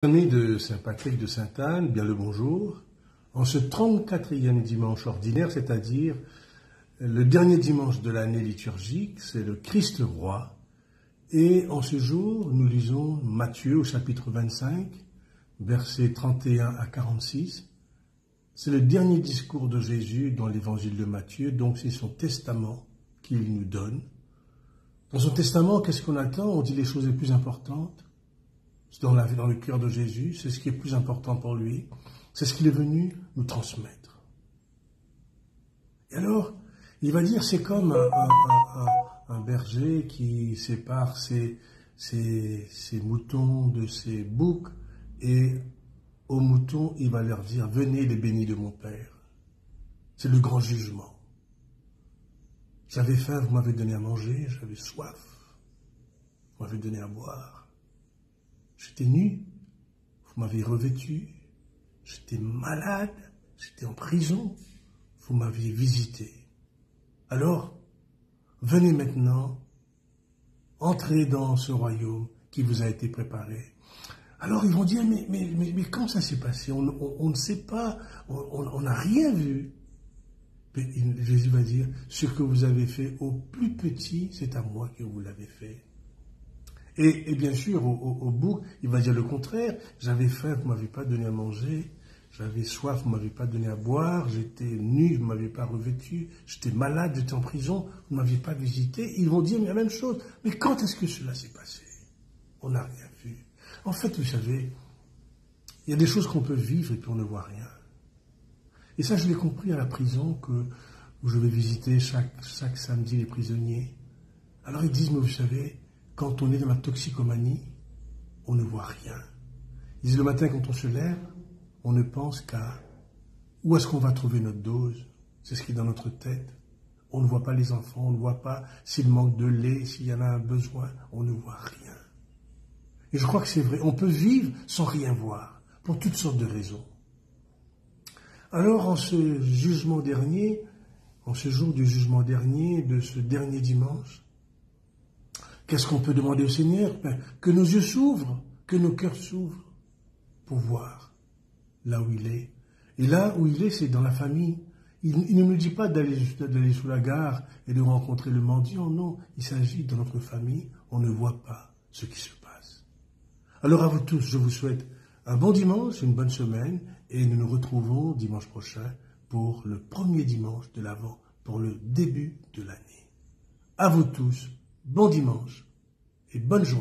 Amis de Saint-Patrick de Sainte-Anne, bien le bonjour. En ce 34e dimanche ordinaire, c'est-à-dire le dernier dimanche de l'année liturgique, c'est le Christ roi. Et en ce jour, nous lisons Matthieu au chapitre 25, versets 31 à 46. C'est le dernier discours de Jésus dans l'évangile de Matthieu, donc c'est son testament qu'il nous donne. Dans son testament, qu'est-ce qu'on attend? On dit les choses les plus importantes. C'est dans le cœur de Jésus, c'est ce qui est plus important pour lui, c'est ce qu'il est venu nous transmettre. Et alors, il va dire, c'est comme un berger qui sépare ses moutons de ses boucs, et aux moutons, il va leur dire, venez les bénis de mon Père. C'est le grand jugement. J'avais faim, vous m'avez donné à manger, j'avais soif, vous m'avez donné à boire. J'étais nu, vous m'avez revêtu, j'étais malade, j'étais en prison, vous m'aviez visité. Alors, venez maintenant, entrez dans ce royaume qui vous a été préparé. Alors ils vont dire, mais comment ça s'est passé? On ne sait pas, on n'a rien vu. Mais Jésus va dire, ce que vous avez fait au plus petit, c'est à moi que vous l'avez fait. Et bien sûr, au bouc, il va dire le contraire. J'avais faim, vous ne m'avez pas donné à manger. J'avais soif, vous ne m'avez pas donné à boire. J'étais nu, vous ne m'avez pas revêtu. J'étais malade, j'étais en prison, vous ne m'aviez pas visité. Ils vont dire la même chose. Mais quand est-ce que cela s'est passé? On n'a rien vu. En fait, vous savez, il y a des choses qu'on peut vivre et puis on ne voit rien. Et ça, je l'ai compris à la prison où je vais visiter chaque samedi les prisonniers. Alors ils disent, mais vous savez, quand on est dans la toxicomanie, on ne voit rien. Ils disent le matin quand on se lève, on ne pense qu'à où est-ce qu'on va trouver notre dose. C'est ce qui est dans notre tête. On ne voit pas les enfants, on ne voit pas s'il manque de lait, s'il y en a un besoin, on ne voit rien. Et je crois que c'est vrai, on peut vivre sans rien voir, pour toutes sortes de raisons. Alors en ce jugement dernier, en ce jour du jugement dernier, de ce dernier dimanche, qu'est-ce qu'on peut demander au Seigneur? Que nos yeux s'ouvrent, que nos cœurs s'ouvrent pour voir là où il est. Et là où il est, c'est dans la famille. Il ne nous dit pas d'aller sous la gare et de rencontrer le mendiant. Non, il s'agit dans notre famille, on ne voit pas ce qui se passe. Alors à vous tous, je vous souhaite un bon dimanche, une bonne semaine, et nous nous retrouvons dimanche prochain pour le premier dimanche de l'Avent, pour le début de l'année. À vous tous, bon dimanche et bonne journée.